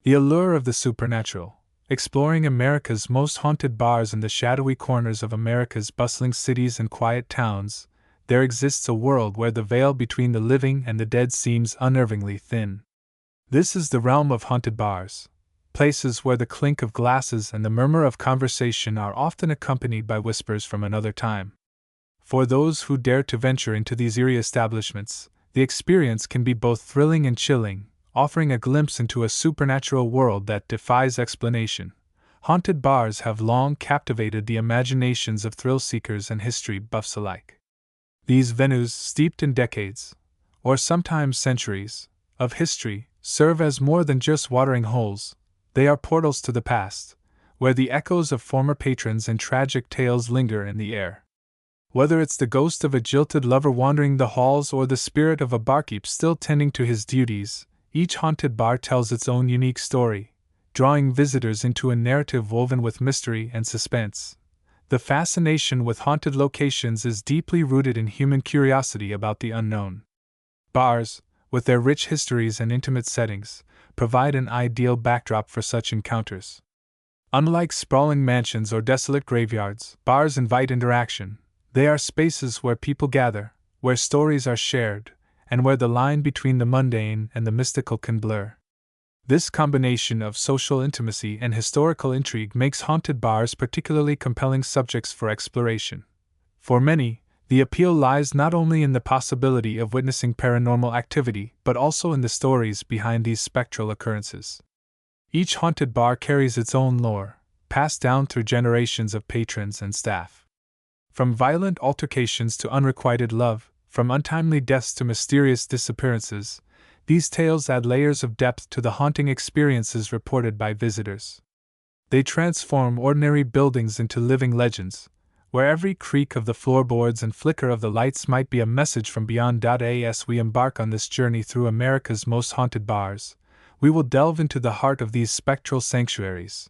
The allure of the supernatural. Exploring America's most haunted bars in the shadowy corners of America's bustling cities and quiet towns, there exists a world where the veil between the living and the dead seems unnervingly thin. This is the realm of haunted bars, places where the clink of glasses and the murmur of conversation are often accompanied by whispers from another time. For those who dare to venture into these eerie establishments, the experience can be both thrilling and chilling, offering a glimpse into a supernatural world that defies explanation. Haunted bars have long captivated the imaginations of thrill-seekers and history buffs alike. These venues, steeped in decades, or sometimes centuries, of history, serve as more than just watering holes. They are portals to the past, where the echoes of former patrons and tragic tales linger in the air. Whether it's the ghost of a jilted lover wandering the halls or the spirit of a barkeep still tending to his duties, each haunted bar tells its own unique story, drawing visitors into a narrative woven with mystery and suspense. The fascination with haunted locations is deeply rooted in human curiosity about the unknown. Bars, with their rich histories and intimate settings, provide an ideal backdrop for such encounters. Unlike sprawling mansions or desolate graveyards, bars invite interaction. They are spaces where people gather, where stories are shared, and where the line between the mundane and the mystical can blur. This combination of social intimacy and historical intrigue makes haunted bars particularly compelling subjects for exploration. For many, the appeal lies not only in the possibility of witnessing paranormal activity, but also in the stories behind these spectral occurrences. Each haunted bar carries its own lore, passed down through generations of patrons and staff. From violent altercations to unrequited love, from untimely deaths to mysterious disappearances, these tales add layers of depth to the haunting experiences reported by visitors. They transform ordinary buildings into living legends, where every creak of the floorboards and flicker of the lights might be a message from beyond. As we embark on this journey through America's most haunted bars, we will delve into the heart of these spectral sanctuaries.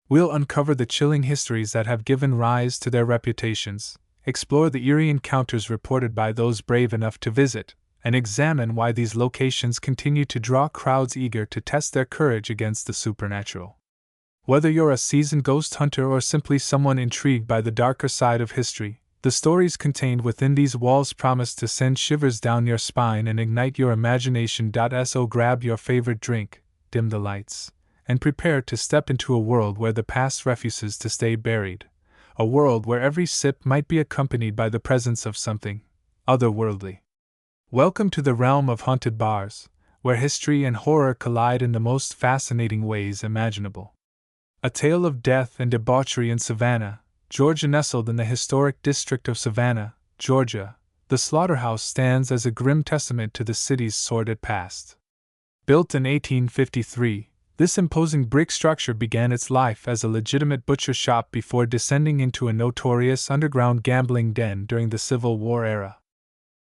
We'll uncover the chilling histories that have given rise to their reputations, explore the eerie encounters reported by those brave enough to visit, and examine why these locations continue to draw crowds eager to test their courage against the supernatural. Whether you're a seasoned ghost hunter or simply someone intrigued by the darker side of history, the stories contained within these walls promise to send shivers down your spine and ignite your imagination. So grab your favorite drink, dim the lights, and prepare to step into a world where the past refuses to stay buried. A world where every sip might be accompanied by the presence of something otherworldly. Welcome to the realm of haunted bars, where history and horror collide in the most fascinating ways imaginable. A tale of death and debauchery in Savannah, Georgia. Nestled in the historic district of Savannah, Georgia, the slaughterhouse stands as a grim testament to the city's sordid past. Built in 1853, this imposing brick structure began its life as a legitimate butcher shop before descending into a notorious underground gambling den during the Civil War era.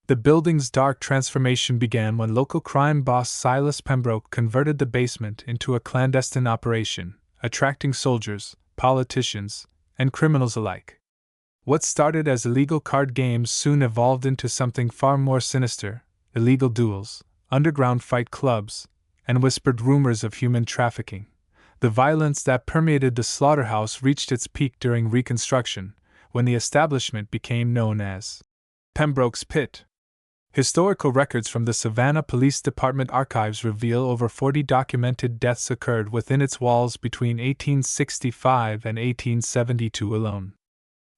The building's dark transformation began when local crime boss Silas Pembroke converted the basement into a clandestine operation, attracting soldiers, politicians, and criminals alike. What started as illegal card games soon evolved into something far more sinister: illegal duels, underground fight clubs, and whispered rumors of human trafficking. The violence that permeated the slaughterhouse reached its peak during Reconstruction, when the establishment became known as Pembroke's Pit. Historical records from the Savannah Police Department archives reveal over 40 documented deaths occurred within its walls between 1865 and 1872 alone.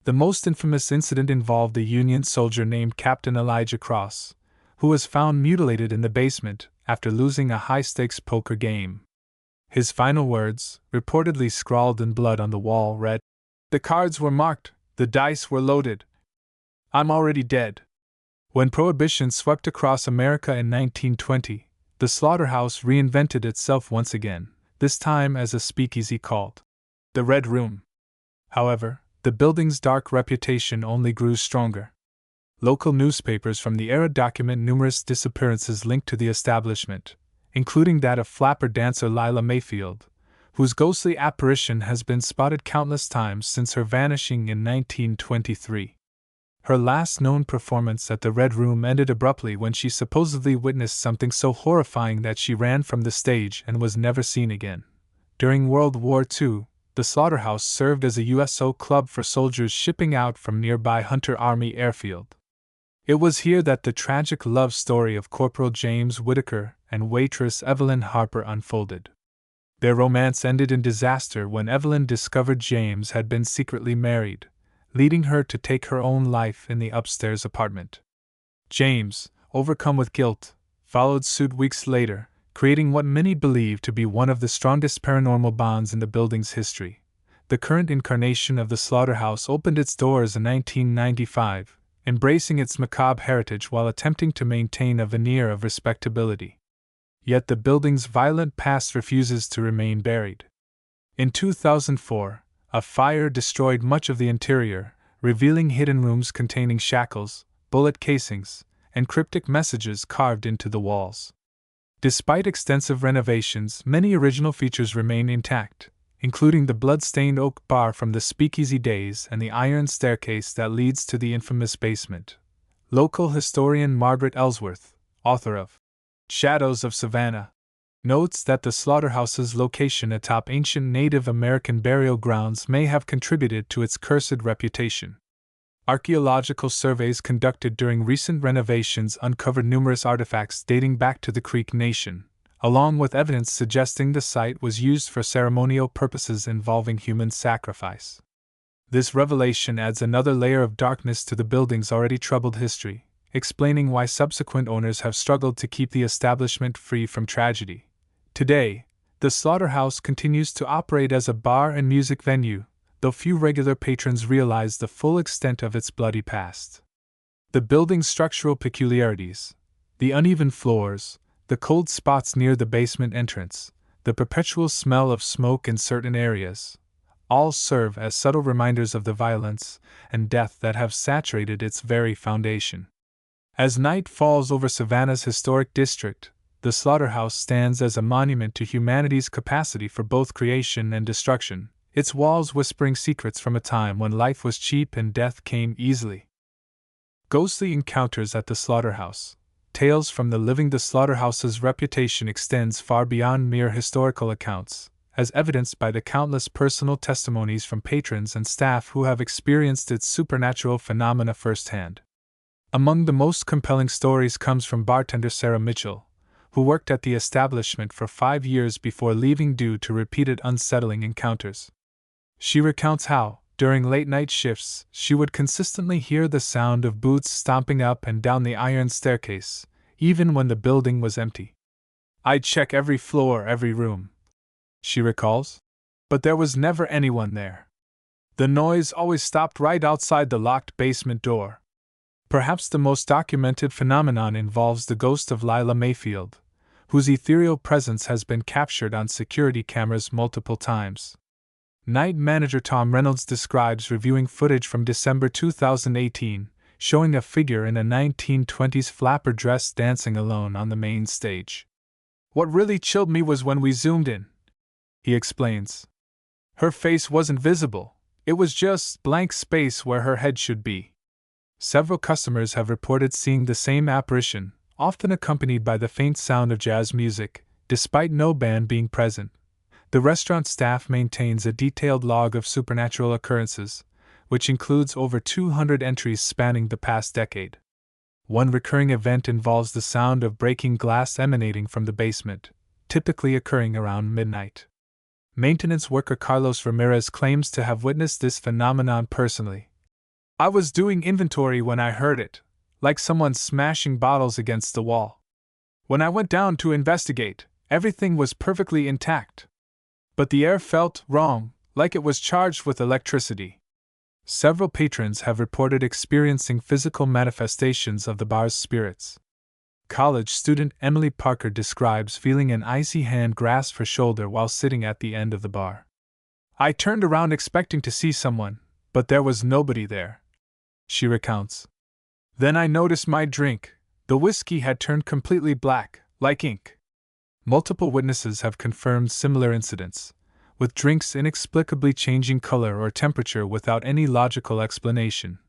The most infamous incident involved a Union soldier named Captain Elijah Cross, who was found mutilated in the basement after losing a high-stakes poker game. His final words, reportedly scrawled in blood on the wall, read, "The cards were marked, the dice were loaded. I'm already dead." When Prohibition swept across America in 1920, the slaughterhouse reinvented itself once again, this time as a speakeasy called the Red Room. However, the building's dark reputation only grew stronger. Local newspapers from the era document numerous disappearances linked to the establishment, including that of flapper dancer Lila Mayfield, whose ghostly apparition has been spotted countless times since her vanishing in 1923. Her last known performance at the Red Room ended abruptly when she supposedly witnessed something so horrifying that she ran from the stage and was never seen again. During World War II, the slaughterhouse served as a USO club for soldiers shipping out from nearby Hunter Army Airfield. It was here that the tragic love story of Corporal James Whitaker and waitress Evelyn Harper unfolded. Their romance ended in disaster when Evelyn discovered James had been secretly married, leading her to take her own life in the upstairs apartment. James, overcome with guilt, followed suit weeks later, creating what many believe to be one of the strongest paranormal bonds in the building's history. The current incarnation of the slaughterhouse opened its doors in 1995, embracing its macabre heritage while attempting to maintain a veneer of respectability. Yet the building's violent past refuses to remain buried. In 2004, a fire destroyed much of the interior, revealing hidden rooms containing shackles, bullet casings, and cryptic messages carved into the walls. Despite extensive renovations, many original features remain intact, including the blood-stained oak bar from the speakeasy days and the iron staircase that leads to the infamous basement. Local historian Margaret Ellsworth, author of Shadows of Savannah, notes that the slaughterhouse's location atop ancient Native American burial grounds may have contributed to its cursed reputation. Archaeological surveys conducted during recent renovations uncovered numerous artifacts dating back to the Creek Nation, along with evidence suggesting the site was used for ceremonial purposes involving human sacrifice. This revelation adds another layer of darkness to the building's already troubled history, explaining why subsequent owners have struggled to keep the establishment free from tragedy. Today, the slaughterhouse continues to operate as a bar and music venue, though few regular patrons realize the full extent of its bloody past. The building's structural peculiarities, the uneven floors, the cold spots near the basement entrance, the perpetual smell of smoke in certain areas, all serve as subtle reminders of the violence and death that have saturated its very foundation. As night falls over Savannah's historic district, the slaughterhouse stands as a monument to humanity's capacity for both creation and destruction, its walls whispering secrets from a time when life was cheap and death came easily. Ghostly encounters at the slaughterhouse. Tales from the living. The slaughterhouse's reputation extends far beyond mere historical accounts, as evidenced by the countless personal testimonies from patrons and staff who have experienced its supernatural phenomena firsthand. Among the most compelling stories comes from bartender Sarah Mitchell, who worked at the establishment for 5 years before leaving due to repeated unsettling encounters. She recounts how, during late-night shifts, she would consistently hear the sound of boots stomping up and down the iron staircase, even when the building was empty. "I'd check every floor, every room," she recalls, "but there was never anyone there. The noise always stopped right outside the locked basement door." Perhaps the most documented phenomenon involves the ghost of Lila Mayfield, whose ethereal presence has been captured on security cameras multiple times. Night manager Tom Reynolds describes reviewing footage from December 2018, showing a figure in a 1920s flapper dress dancing alone on the main stage. "What really chilled me was when we zoomed in," he explains. "Her face wasn't visible, it was just blank space where her head should be." Several customers have reported seeing the same apparition, often accompanied by the faint sound of jazz music, despite no band being present. The restaurant staff maintains a detailed log of supernatural occurrences, which includes over 200 entries spanning the past decade. One recurring event involves the sound of breaking glass emanating from the basement, typically occurring around midnight. Maintenance worker Carlos Ramirez claims to have witnessed this phenomenon personally. "I was doing inventory when I heard it, like someone smashing bottles against the wall. When I went down to investigate, everything was perfectly intact. But the air felt wrong, like it was charged with electricity." Several patrons have reported experiencing physical manifestations of the bar's spirits. College student Emily Parker describes feeling an icy hand grasp her shoulder while sitting at the end of the bar. "I turned around expecting to see someone, but there was nobody there," she recounts. "Then I noticed my drink. The whiskey had turned completely black, like ink." Multiple witnesses have confirmed similar incidents, with drinks inexplicably changing color or temperature without any logical explanation.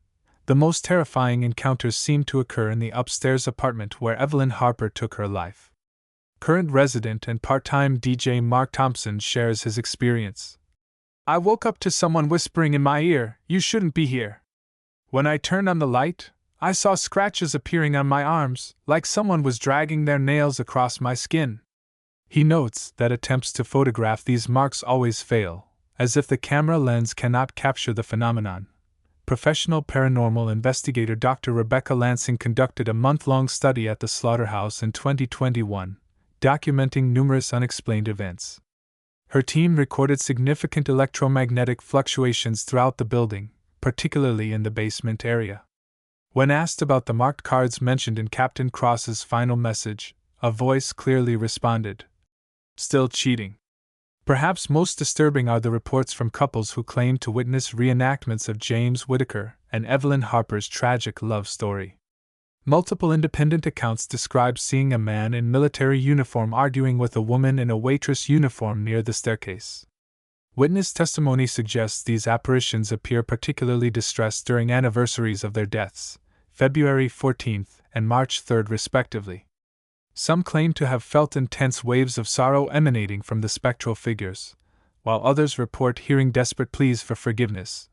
The most terrifying encounters seem to occur in the upstairs apartment where Evelyn Harper took her life. Current resident and part-time DJ Mark Thompson shares his experience. "I woke up to someone whispering in my ear, 'You shouldn't be here.' When I turned on the light, I saw scratches appearing on my arms, like someone was dragging their nails across my skin." He notes that attempts to photograph these marks always fail, as if the camera lens cannot capture the phenomenon. Professional paranormal investigator Dr. Rebecca Lansing conducted a month-long study at the slaughterhouse in 2021, documenting numerous unexplained events. Her team recorded significant electromagnetic fluctuations throughout the building, particularly in the basement area. When asked about the marked cards mentioned in Captain Cross's final message, a voice clearly responded, "Still cheating." Perhaps most disturbing are the reports from couples who claim to witness reenactments of James Whittaker and Evelyn Harper's tragic love story. Multiple independent accounts describe seeing a man in military uniform arguing with a woman in a waitress uniform near the staircase. Witness testimony suggests these apparitions appear particularly distressed during anniversaries of their deaths, February 14th and March 3rd respectively. Some claim to have felt intense waves of sorrow emanating from the spectral figures, while others report hearing desperate pleas for forgiveness.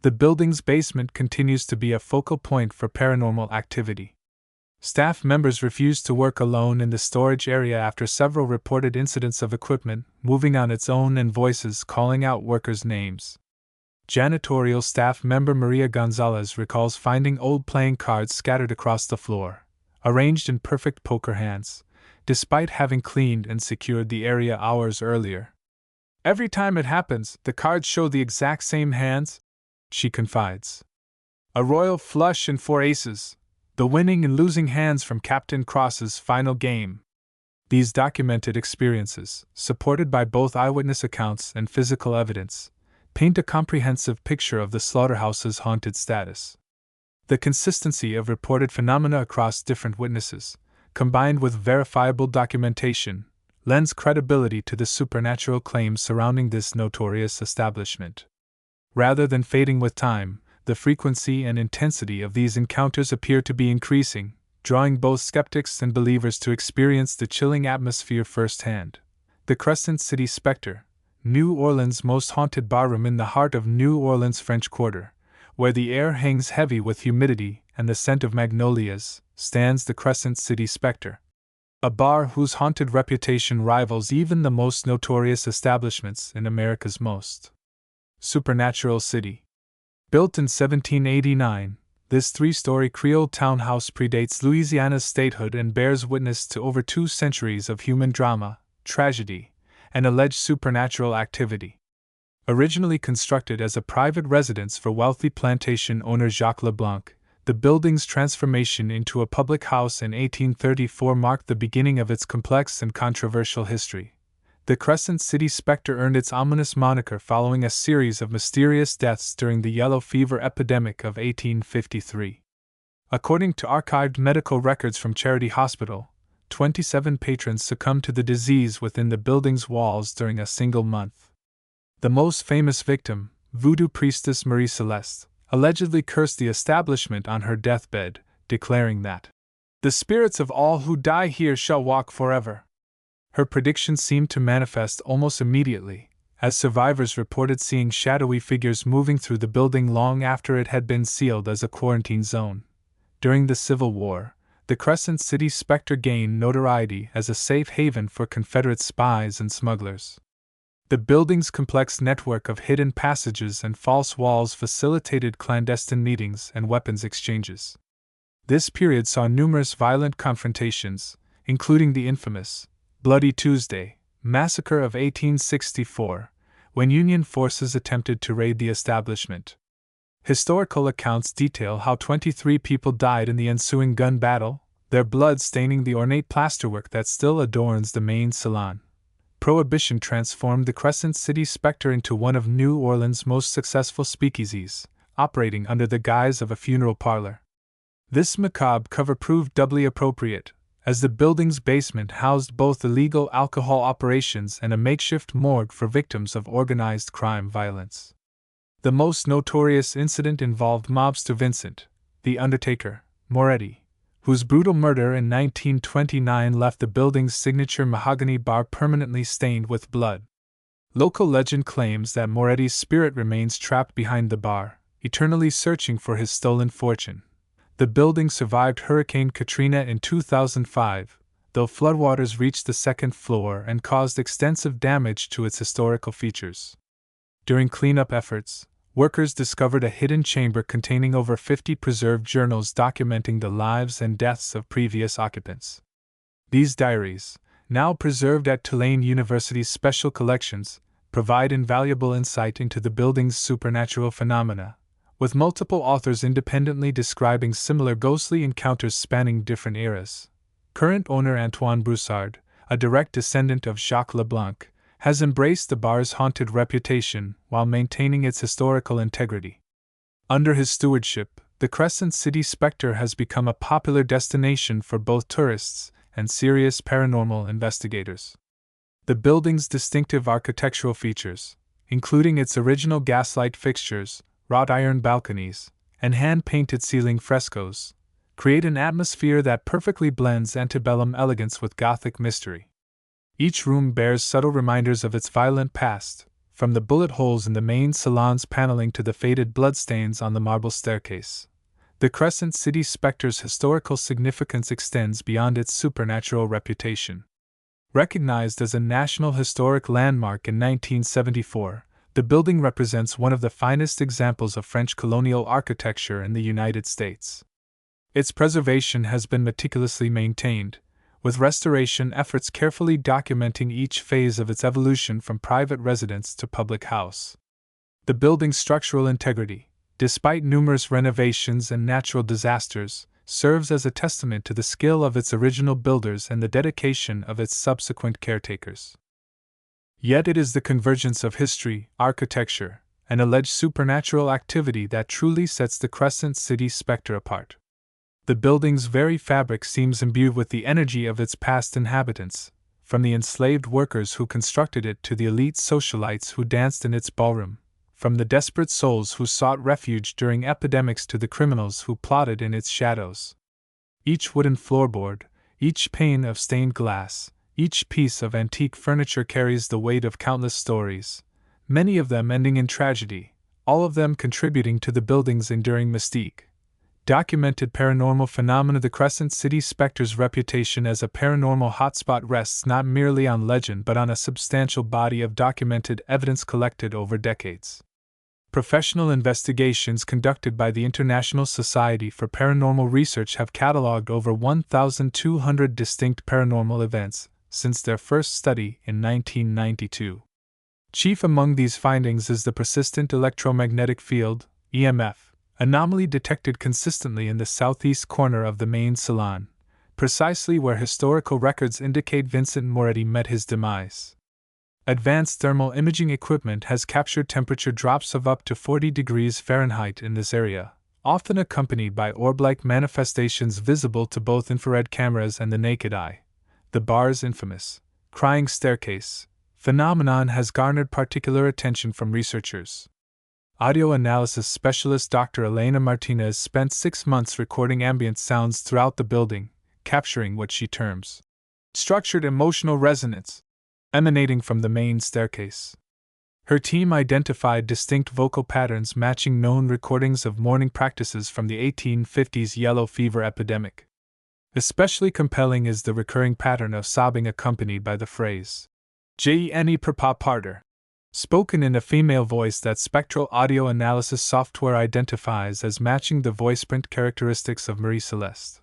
The building's basement continues to be a focal point for paranormal activity. Staff members refuse to work alone in the storage area after several reported incidents of equipment moving on its own and voices calling out workers' names. Janitorial staff member Maria Gonzalez recalls finding old playing cards scattered across the floor, arranged in perfect poker hands, despite having cleaned and secured the area hours earlier. "Every time it happens, the cards show the exact same hands," she confides. "A royal flush and 4 aces, the winning and losing hands from Captain Cross's final game." These documented experiences, supported by both eyewitness accounts and physical evidence, paint a comprehensive picture of the slaughterhouse's haunted status. The consistency of reported phenomena across different witnesses, combined with verifiable documentation, lends credibility to the supernatural claims surrounding this notorious establishment. Rather than fading with time, the frequency and intensity of these encounters appear to be increasing, drawing both skeptics and believers to experience the chilling atmosphere firsthand. The Crescent City Spectre, New Orleans' most haunted barroom in the heart of New Orleans' French Quarter, where the air hangs heavy with humidity and the scent of magnolias, stands the Crescent City Spectre. A bar whose haunted reputation rivals even the most notorious establishments in America's most supernatural city. Built in 1789, this 3-story Creole townhouse predates Louisiana's statehood and bears witness to over 2 centuries of human drama, tragedy, and alleged supernatural activity. Originally constructed as a private residence for wealthy plantation owner Jacques Leblanc, the building's transformation into a public house in 1834 marked the beginning of its complex and controversial history. The Crescent City Spectre earned its ominous moniker following a series of mysterious deaths during the yellow fever epidemic of 1853. According to archived medical records from Charity Hospital, 27 patrons succumbed to the disease within the building's walls during a single month. The most famous victim, voodoo priestess Marie Celeste, allegedly cursed the establishment on her deathbed, declaring that, "The spirits of all who die here shall walk forever." Her prediction seemed to manifest almost immediately, as survivors reported seeing shadowy figures moving through the building long after it had been sealed as a quarantine zone. During the Civil War, the Crescent City Spectre gained notoriety as a safe haven for Confederate spies and smugglers. The building's complex network of hidden passages and false walls facilitated clandestine meetings and weapons exchanges. This period saw numerous violent confrontations, including the infamous Bloody Tuesday massacre of 1864, when Union forces attempted to raid the establishment. Historical accounts detail how 23 people died in the ensuing gun battle, their blood staining the ornate plasterwork that still adorns the main salon. Prohibition transformed the Crescent City Spectre into one of New Orleans' most successful speakeasies, operating under the guise of a funeral parlor. This macabre cover proved doubly appropriate, as the building's basement housed both illegal alcohol operations and a makeshift morgue for victims of organized crime violence. The most notorious incident involved mobster Vincent, the undertaker, Moretti, whose brutal murder in 1929 left the building's signature mahogany bar permanently stained with blood. Local legend claims that Moretti's spirit remains trapped behind the bar, eternally searching for his stolen fortune. The building survived Hurricane Katrina in 2005, though floodwaters reached the second floor and caused extensive damage to its historical features. During cleanup efforts, workers discovered a hidden chamber containing over 50 preserved journals documenting the lives and deaths of previous occupants. These diaries, now preserved at Tulane University's Special Collections, provide invaluable insight into the building's supernatural phenomena, with multiple authors independently describing similar ghostly encounters spanning different eras. Current owner Antoine Broussard, a direct descendant of Jacques Leblanc, has embraced the bar's haunted reputation while maintaining its historical integrity. Under his stewardship, the Crescent City Spectre has become a popular destination for both tourists and serious paranormal investigators. The building's distinctive architectural features, including its original gaslight fixtures, wrought iron balconies, and hand-painted ceiling frescoes, create an atmosphere that perfectly blends antebellum elegance with Gothic mystery. Each room bears subtle reminders of its violent past, from the bullet holes in the main salon's paneling to the faded bloodstains on the marble staircase. The Crescent City Spectre's historical significance extends beyond its supernatural reputation. Recognized as a National Historic Landmark in 1974, the building represents one of the finest examples of French colonial architecture in the United States. Its preservation has been meticulously maintained, with restoration efforts carefully documenting each phase of its evolution from private residence to public house. The building's structural integrity, despite numerous renovations and natural disasters, serves as a testament to the skill of its original builders and the dedication of its subsequent caretakers. Yet it is the convergence of history, architecture, and alleged supernatural activity that truly sets the Crescent City Spectre apart. The building's very fabric seems imbued with the energy of its past inhabitants, from the enslaved workers who constructed it to the elite socialites who danced in its ballroom, from the desperate souls who sought refuge during epidemics to the criminals who plotted in its shadows. Each wooden floorboard, each pane of stained glass, each piece of antique furniture carries the weight of countless stories, many of them ending in tragedy, all of them contributing to the building's enduring mystique. Documented paranormal phenomena. The Crescent City Spectre's reputation as a paranormal hotspot rests not merely on legend but on a substantial body of documented evidence collected over decades. Professional investigations conducted by the International Society for Paranormal Research have catalogued over 1,200 distinct paranormal events since their first study in 1992. Chief among these findings is the persistent electromagnetic field, EMF, anomaly detected consistently in the southeast corner of the main salon, precisely where historical records indicate Vincent Moretti met his demise. Advanced thermal imaging equipment has captured temperature drops of up to 40 degrees Fahrenheit in this area, often accompanied by orb-like manifestations visible to both infrared cameras and the naked eye. The bar's infamous crying staircase phenomenon has garnered particular attention from researchers. Audio analysis specialist Dr. Elena Martinez spent 6 months recording ambient sounds throughout the building, capturing what she terms structured emotional resonance emanating from the main staircase. Her team identified distinct vocal patterns matching known recordings of mourning practices from the 1850s yellow fever epidemic. Especially compelling is the recurring pattern of sobbing accompanied by the phrase, "Jene papa parter," spoken in a female voice that spectral audio analysis software identifies as matching the voice print characteristics of Marie Celeste.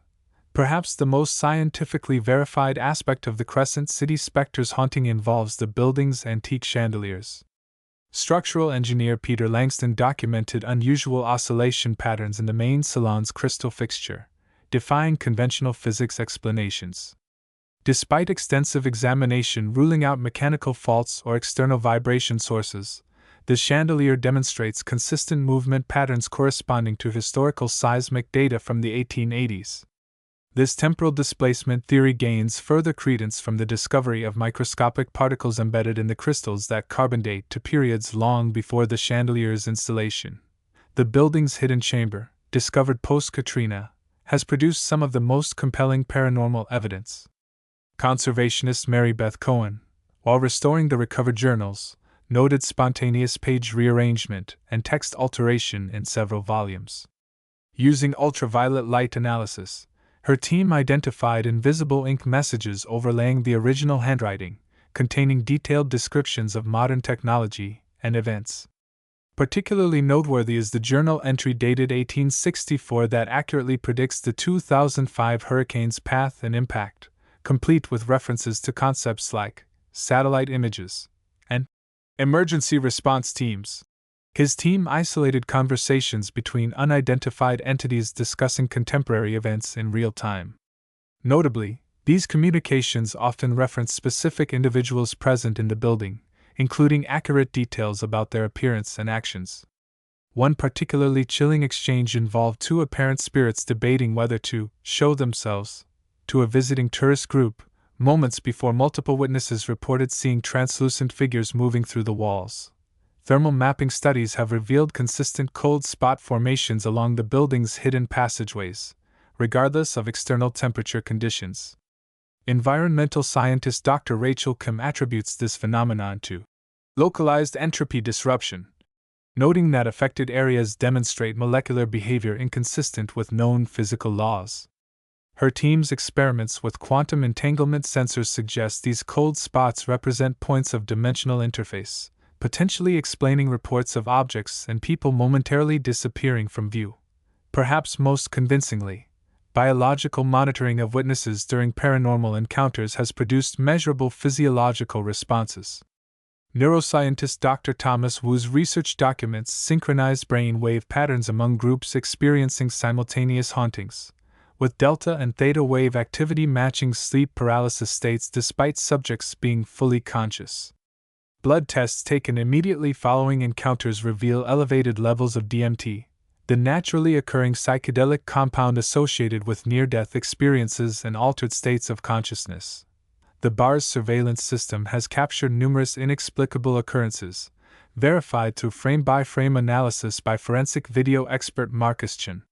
Perhaps the most scientifically verified aspect of the Crescent City Spectre's haunting involves the building's antique chandeliers. Structural engineer Peter Langston documented unusual oscillation patterns in the main salon's crystal fixture, defying conventional physics explanations. Despite extensive examination ruling out mechanical faults or external vibration sources, the chandelier demonstrates consistent movement patterns corresponding to historical seismic data from the 1880s. This temporal displacement theory gains further credence from the discovery of microscopic particles embedded in the crystals that carbon date to periods long before the chandelier's installation. The building's hidden chamber, discovered post-Katrina, has produced some of the most compelling paranormal evidence. Conservationist Mary Beth Cohen, while restoring the recovered journals, noted spontaneous page rearrangement and text alteration in several volumes. Using ultraviolet light analysis, her team identified invisible ink messages overlaying the original handwriting, containing detailed descriptions of modern technology and events. Particularly noteworthy is the journal entry dated 1864 that accurately predicts the 2005 hurricane's path and impact, complete with references to concepts like satellite images and emergency response teams. His team isolated conversations between unidentified entities discussing contemporary events in real time. Notably, these communications often reference specific individuals present in the building, including accurate details about their appearance and actions. One particularly chilling exchange involved two apparent spirits debating whether to show themselves to a visiting tourist group, moments before multiple witnesses reported seeing translucent figures moving through the walls. Thermal mapping studies have revealed consistent cold spot formations along the building's hidden passageways, regardless of external temperature conditions. Environmental scientist Dr. Rachel Kim attributes this phenomenon to localized entropy disruption, noting that affected areas demonstrate molecular behavior inconsistent with known physical laws. Her team's experiments with quantum entanglement sensors suggest these cold spots represent points of dimensional interface, potentially explaining reports of objects and people momentarily disappearing from view. Perhaps most convincingly, biological monitoring of witnesses during paranormal encounters has produced measurable physiological responses. Neuroscientist Dr. Thomas Wu's research documents synchronized brain wave patterns among groups experiencing simultaneous hauntings, with delta and theta wave activity matching sleep paralysis states despite subjects being fully conscious. Blood tests taken immediately following encounters reveal elevated levels of DMT, the naturally occurring psychedelic compound associated with near-death experiences and altered states of consciousness. The bar's surveillance system has captured numerous inexplicable occurrences, verified through frame-by-frame analysis by forensic video expert Marcus Chen.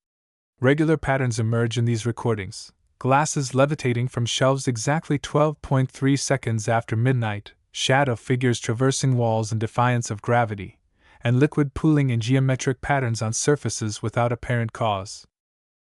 Regular patterns emerge in these recordings: glasses levitating from shelves exactly 12.3 seconds after midnight, shadow figures traversing walls in defiance of gravity, and liquid pooling in geometric patterns on surfaces without apparent cause.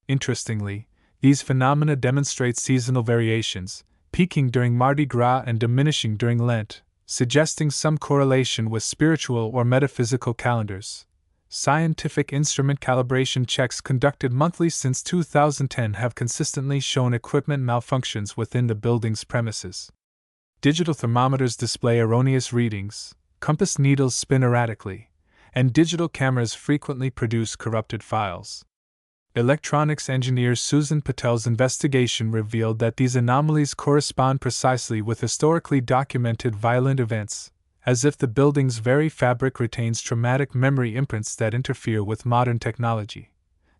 Interestingly, these phenomena demonstrate seasonal variations, peaking during Mardi Gras and diminishing during Lent, suggesting some correlation with spiritual or metaphysical calendars. Scientific instrument calibration checks conducted monthly since 2010 have consistently shown equipment malfunctions within the building's premises. Digital thermometers display erroneous readings, compass needles spin erratically, and digital cameras frequently produce corrupted files. Electronics engineer Susan Patel's investigation revealed that these anomalies correspond precisely with historically documented violent events, as if the building's very fabric retains traumatic memory imprints that interfere with modern technology.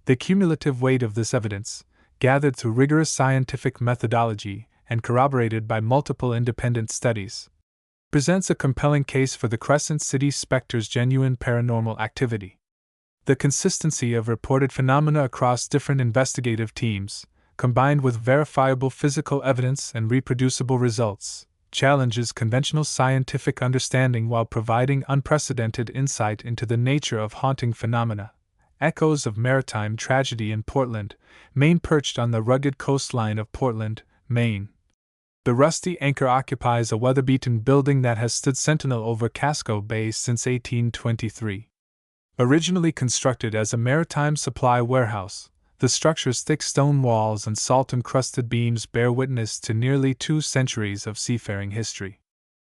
The cumulative weight of this evidence, gathered through rigorous scientific methodology and corroborated by multiple independent studies, presents a compelling case for the Crescent City Spectre's genuine paranormal activity. The consistency of reported phenomena across different investigative teams, combined with verifiable physical evidence and reproducible results, challenges conventional scientific understanding while providing unprecedented insight into the nature of haunting phenomena. Echoes of maritime tragedy in Portland, Maine. Perched on the rugged coastline of Portland, Maine, the rusty anchor occupies a weather-beaten building that has stood sentinel over Casco Bay since 1823. Originally constructed as a maritime supply warehouse, the structure's thick stone walls and salt-encrusted beams bear witness to nearly 2 centuries of seafaring history.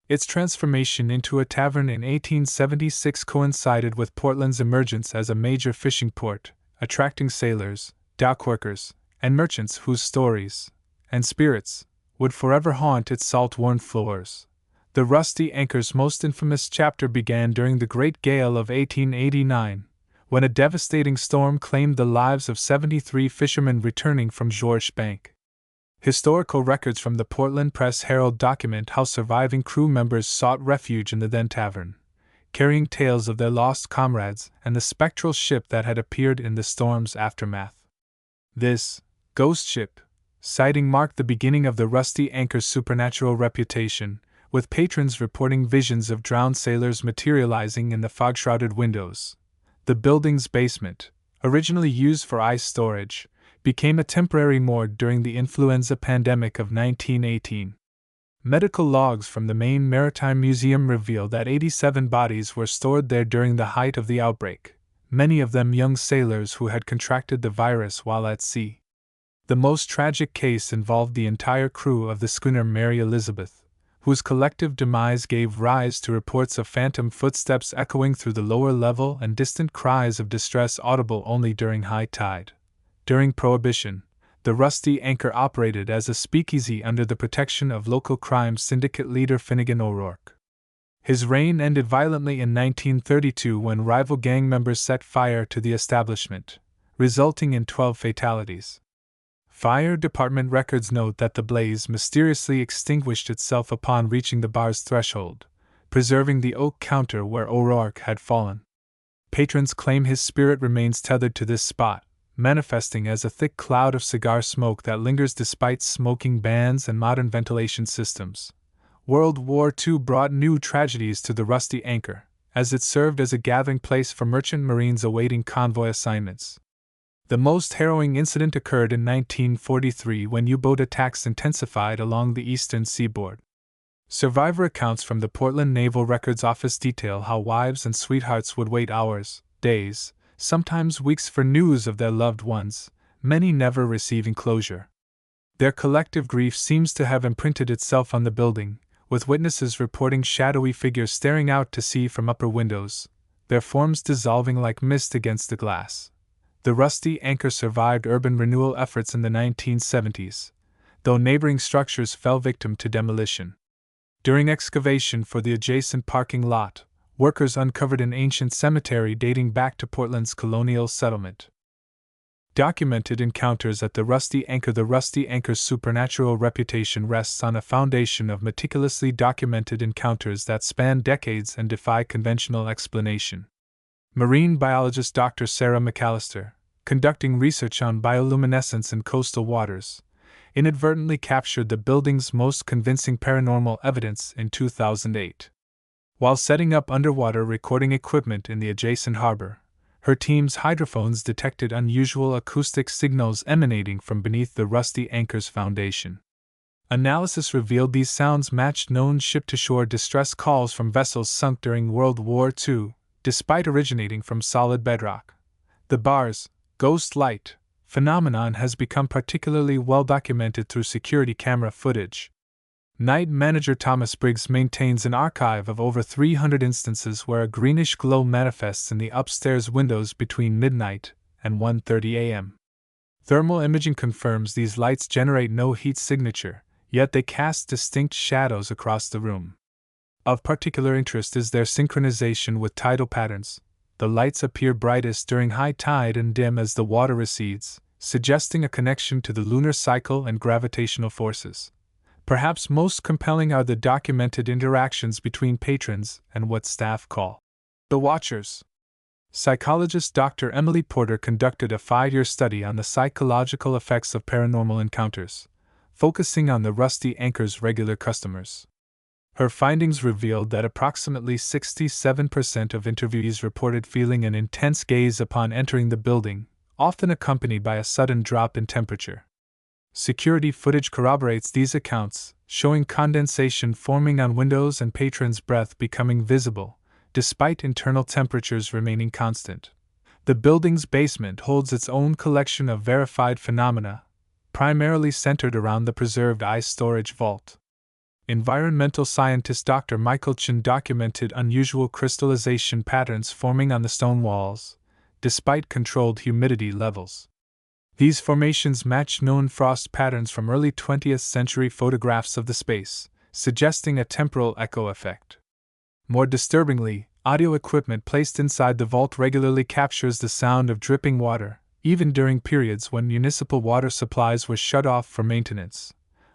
Its transformation into a tavern in 1876 coincided with Portland's emergence as a major fishing port, attracting sailors, dockworkers, and merchants whose stories and spirits would forever haunt its salt-worn floors. The rusty anchor's most infamous chapter began during the Great Gale of 1889, when a devastating storm claimed the lives of 73 fishermen returning from Georges Bank. Historical records from the Portland Press Herald document how surviving crew members sought refuge in the then tavern, carrying tales of their lost comrades and the spectral ship that had appeared in the storm's aftermath. This ghost ship sighting marked the beginning of the Rusty Anchor's supernatural reputation, with patrons reporting visions of drowned sailors materializing in the fog-shrouded windows. The building's basement, originally used for ice storage, became a temporary morgue during the influenza pandemic of 1918. Medical logs from the Maine Maritime Museum reveal that 87 bodies were stored there during the height of the outbreak, many of them young sailors who had contracted the virus while at sea. The most tragic case involved the entire crew of the schooner Mary Elizabeth, whose collective demise gave rise to reports of phantom footsteps echoing through the lower level and distant cries of distress audible only during high tide. During Prohibition, the Rusty Anchor operated as a speakeasy under the protection of local crime syndicate leader Finnegan O'Rourke. His reign ended violently in 1932 when rival gang members set fire to the establishment, resulting in 12 fatalities. Fire department records note that the blaze mysteriously extinguished itself upon reaching the bar's threshold, preserving the oak counter where O'Rourke had fallen. Patrons claim his spirit remains tethered to this spot, manifesting as a thick cloud of cigar smoke that lingers despite smoking bans and modern ventilation systems. World War II brought new tragedies to the Rusty Anchor, as it served as a gathering place for merchant marines awaiting convoy assignments. The most harrowing incident occurred in 1943 when U-boat attacks intensified along the eastern seaboard. Survivor accounts from the Portland Naval Records Office detail how wives and sweethearts would wait hours, days, sometimes weeks for news of their loved ones, many never receiving closure. Their collective grief seems to have imprinted itself on the building, with witnesses reporting shadowy figures staring out to sea from upper windows, their forms dissolving like mist against the glass. The Rusty Anchor survived urban renewal efforts in the 1970s, though neighboring structures fell victim to demolition. During excavation for the adjacent parking lot, workers uncovered an ancient cemetery dating back to Portland's colonial settlement. Documented encounters at the Rusty Anchor. The Rusty Anchor's supernatural reputation rests on a foundation of meticulously documented encounters that span decades and defy conventional explanation. Marine biologist Dr. Sarah McAllister, conducting research on bioluminescence in coastal waters, inadvertently captured the building's most convincing paranormal evidence in 2008. While setting up underwater recording equipment in the adjacent harbor, her team's hydrophones detected unusual acoustic signals emanating from beneath the Rusty Anchor's foundation. Analysis revealed these sounds matched known ship-to-shore distress calls from vessels sunk during World War II, despite originating from solid bedrock. The bar's ghost light phenomenon has become particularly well documented through security camera footage. Night manager Thomas Briggs maintains an archive of over 300 instances where a greenish glow manifests in the upstairs windows between midnight and 1:30 a.m. Thermal imaging confirms these lights generate no heat signature, yet they cast distinct shadows across the room. Of particular interest is their synchronization with tidal patterns. The lights appear brightest during high tide and dim as the water recedes, suggesting a connection to the lunar cycle and gravitational forces. Perhaps most compelling are the documented interactions between patrons and what staff call the Watchers. Psychologist Dr. Emily Porter conducted a 5-year study on the psychological effects of paranormal encounters, focusing on the Rusty Anchor's regular customers. Her findings revealed that approximately 67% of interviewees reported feeling an intense gaze upon entering the building, often accompanied by a sudden drop in temperature. Security footage corroborates these accounts, showing condensation forming on windows and patrons' breath becoming visible, despite internal temperatures remaining constant. The building's basement holds its own collection of verified phenomena, primarily centered around the preserved ice storage vault. Environmental scientist Dr. Michael Chen documented unusual crystallization patterns forming on the stone walls, despite controlled humidity levels. These formations match known frost patterns from early 20th century photographs of the space, suggesting a temporal echo effect. More disturbingly, audio equipment placed inside the vault regularly captures the sound of dripping water, even during periods when municipal water supplies were shut off for maintenance.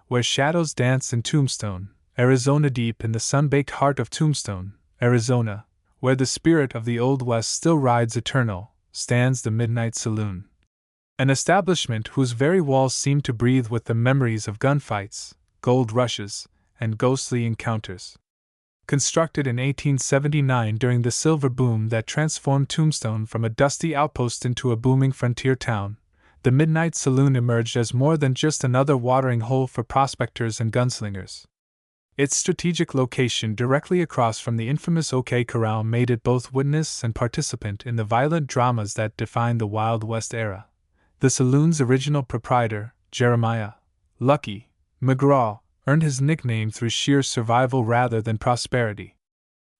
Where shadows dance in Tombstone, Arizona. Deep in the sun-baked heart of Tombstone, Arizona, where the spirit of the Old West still rides eternal, stands the Midnight Saloon. An establishment whose very walls seem to breathe with the memories of gunfights, gold rushes, and ghostly encounters. Constructed in 1879 during the silver boom that transformed Tombstone from a dusty outpost into a booming frontier town, the Midnight Saloon emerged as more than just another watering hole for prospectors and gunslingers. Its strategic location directly across from the infamous OK Corral made it both witness and participant in the violent dramas that defined the Wild West era. The saloon's original proprietor, Jeremiah Lucky McGraw, earned his nickname through sheer survival rather than prosperity.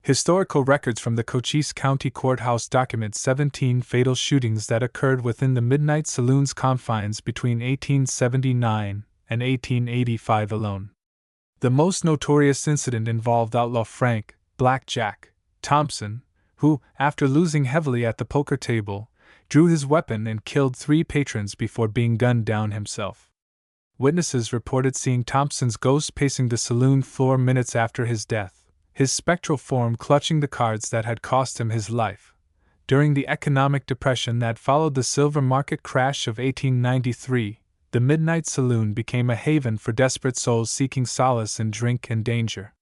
Historical records from the Cochise County Courthouse document 17 fatal shootings that occurred within the Midnight Saloon's confines between 1879 and 1885 alone. The most notorious incident involved outlaw Frank "Black Jack" Thompson, who, after losing heavily at the poker table, drew his weapon and killed 3 patrons before being gunned down himself. Witnesses reported seeing Thompson's ghost pacing the saloon floor minutes after his death, his spectral form clutching the cards that had cost him his life. During the economic depression that followed the silver market crash of 1893, the Midnight Saloon became a haven for desperate souls seeking solace in drink and danger.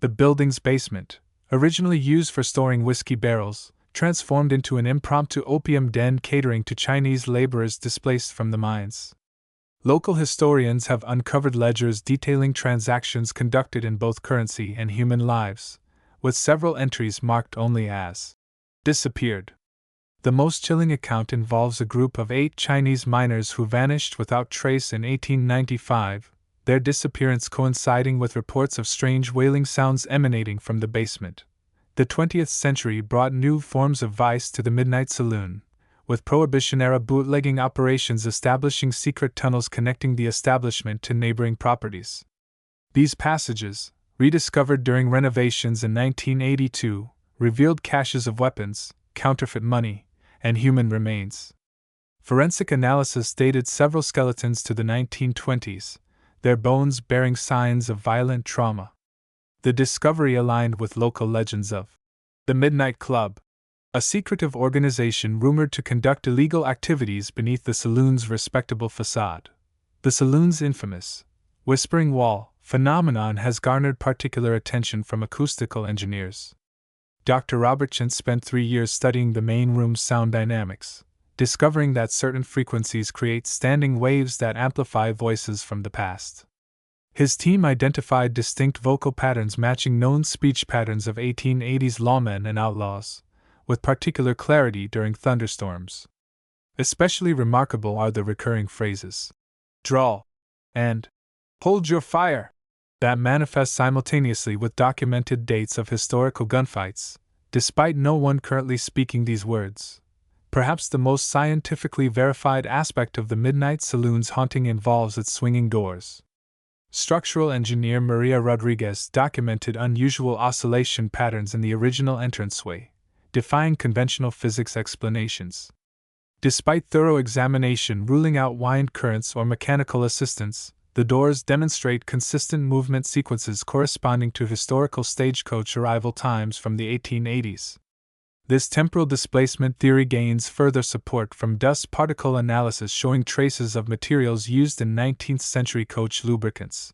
The building's basement, originally used for storing whiskey barrels, transformed into an impromptu opium den catering to Chinese laborers displaced from the mines. Local historians have uncovered ledgers detailing transactions conducted in both currency and human lives, with several entries marked only as disappeared. The most chilling account involves a group of 8 Chinese miners who vanished without trace in 1895, their disappearance coinciding with reports of strange wailing sounds emanating from the basement. The 20th century brought new forms of vice to the Midnight Saloon, with Prohibition-era bootlegging operations establishing secret tunnels connecting the establishment to neighboring properties. These passages, rediscovered during renovations in 1982, revealed caches of weapons, counterfeit money, and human remains. Forensic analysis dated several skeletons to the 1920s, their bones bearing signs of violent trauma. The discovery aligned with local legends of the Midnight Club, a secretive organization rumored to conduct illegal activities beneath the saloon's respectable facade. The saloon's infamous whispering wall phenomenon has garnered particular attention from acoustical engineers. Dr. Robert Chint spent 3 years studying the main room's sound dynamics, discovering that certain frequencies create standing waves that amplify voices from the past. His team identified distinct vocal patterns matching known speech patterns of 1880s lawmen and outlaws, with particular clarity during thunderstorms. Especially remarkable are the recurring phrases, "drawl" and "hold your fire," that manifest simultaneously with documented dates of historical gunfights, despite no one currently speaking these words. Perhaps the most scientifically verified aspect of the Midnight Saloon's haunting involves its swinging doors. Structural engineer Maria Rodriguez documented unusual oscillation patterns in the original entranceway, defying conventional physics explanations. Despite thorough examination ruling out wind currents or mechanical assistance, the doors demonstrate consistent movement sequences corresponding to historical stagecoach arrival times from the 1880s. This temporal displacement theory gains further support from dust particle analysis showing traces of materials used in 19th century coach lubricants.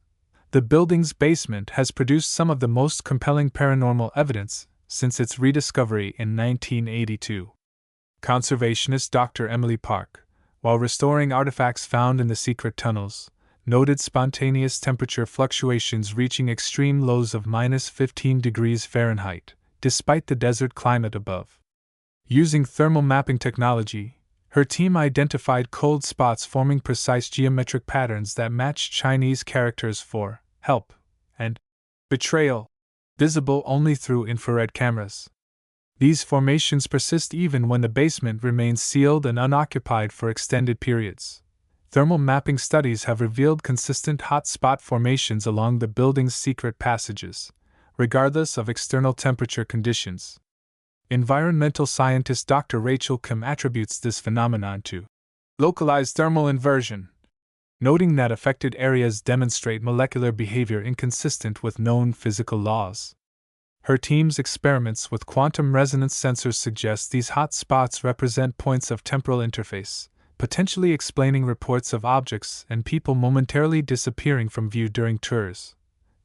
The building's basement has produced some of the most compelling paranormal evidence since its rediscovery in 1982. Conservationist Dr. Emily Park, while restoring artifacts found in the secret tunnels, noted spontaneous temperature fluctuations reaching extreme lows of -15 degrees Fahrenheit, despite the desert climate above. Using thermal mapping technology, her team identified cold spots forming precise geometric patterns that matched Chinese characters for help and betrayal, visible only through infrared cameras. These formations persist even when the basement remains sealed and unoccupied for extended periods. Thermal mapping studies have revealed consistent hot spot formations along the building's secret passages, regardless of external temperature conditions. Environmental scientist Dr. Rachel Kim attributes this phenomenon to localized thermal inversion, noting that affected areas demonstrate molecular behavior inconsistent with known physical laws. Her team's experiments with quantum resonance sensors suggest these hot spots represent points of temporal interface, potentially explaining reports of objects and people momentarily disappearing from view during tours.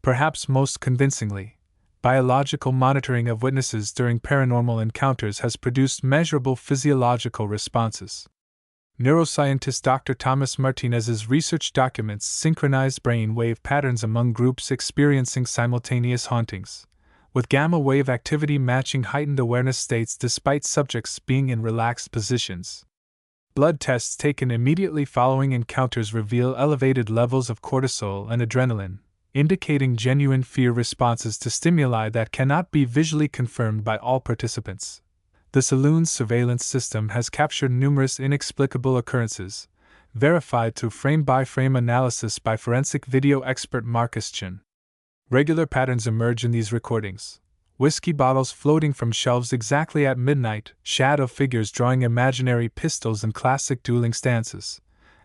Perhaps most convincingly, biological monitoring of witnesses during paranormal encounters has produced measurable physiological responses. Neuroscientist Dr. Thomas Martinez's research documents synchronized brain wave patterns among groups experiencing simultaneous hauntings, with gamma wave activity matching heightened awareness states despite subjects being in relaxed positions. Blood tests taken immediately following encounters reveal elevated levels of cortisol and adrenaline, indicating genuine fear responses to stimuli that cannot be visually confirmed by all participants. The saloon's surveillance system has captured numerous inexplicable occurrences, verified through frame-by-frame analysis by forensic video expert Marcus Chin. Regular patterns emerge in these recordings: whiskey bottles floating from shelves exactly at midnight, shadow figures drawing imaginary pistols in classic dueling stances,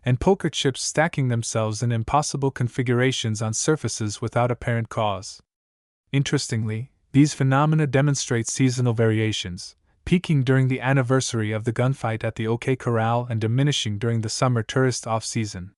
and poker chips stacking themselves in impossible configurations on surfaces without apparent cause. Interestingly, these phenomena demonstrate seasonal variations, peaking during the anniversary of the gunfight at the OK Corral and diminishing during the summer tourist off-season.